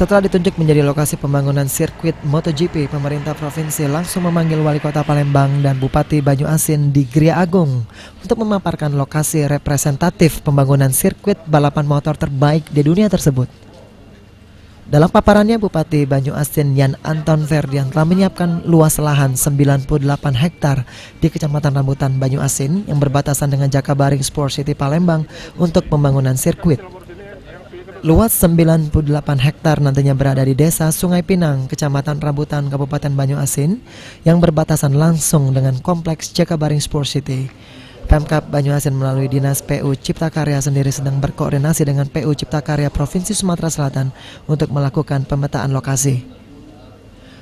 Setelah ditunjuk menjadi lokasi pembangunan sirkuit MotoGP, pemerintah provinsi langsung memanggil Wali Kota Palembang dan Bupati Banyuasin di Gria Agung untuk memaparkan lokasi representatif pembangunan sirkuit balapan motor terbaik di dunia tersebut. Dalam paparannya, Bupati Banyuasin Yan Anton Ferdian telah menyiapkan luas lahan 98 hektar di Kecamatan Rambutan Banyuasin yang berbatasan dengan Jakabaring Sport City Palembang untuk pembangunan sirkuit. Luas 98 hektar nantinya berada di Desa Sungai Pinang, Kecamatan Rambutan, Kabupaten Banyuasin yang berbatasan langsung dengan Kompleks Jakabaring Sport City. Pemkab Banyuasin melalui Dinas PU Cipta Karya sendiri sedang berkoordinasi dengan PU Cipta Karya Provinsi Sumatera Selatan untuk melakukan pemetaan lokasi.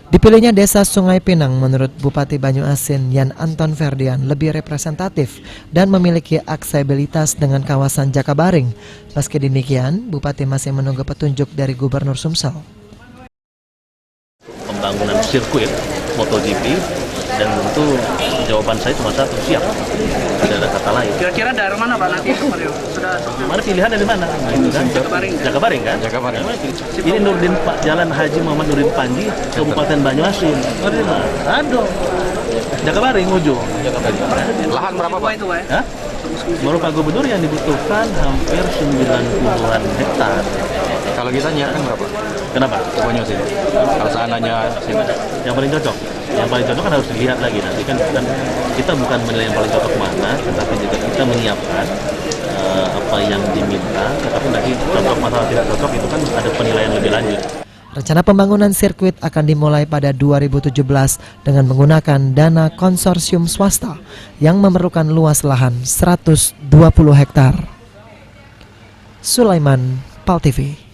Dipilihnya Desa Sungai Pinang menurut Bupati Banyuasin Yan Anton Ferdian lebih representatif dan memiliki aksesibilitas dengan kawasan Jakabaring. Meski demikian, Bupati masih menunggu petunjuk dari Gubernur Sumsel. Pembangunan sirkuit MotoGP, dan tentu jawaban saya cuma satu, siap. Tidak ada kata lain. Kira-kira daerah mana Pak nanti Mario? Mana pilihan dari mana? Gitu kan? Jakabaring kan? Jakabaring. Ini Nurdin Pak Jalan Haji Muhammad Nurdin Panji, Kabupaten Banyuasin. Aduh. Jakabaring ujung. Lahan berapa Pak itu Pak? Hah? Menurut Pak Gubernur yang dibutuhkan hampir 90-an hektar. Kalau kita nyiapkan berapa? Kenapa? Banyuasin. Kalau seandainya yang paling cocok. Yang paling cocok kan harus dilihat lagi nanti kan kita bukan menilai yang paling cocok mana, tetapi juga kita menyiapkan apa yang diminta, tetapi nanti cocok masalah tidak cocok itu kan ada penilaian lebih lanjut. Rencana pembangunan sirkuit akan dimulai pada 2017 dengan menggunakan dana konsorsium swasta yang memerlukan luas lahan 120 hektar. Sulaiman, PAL TV.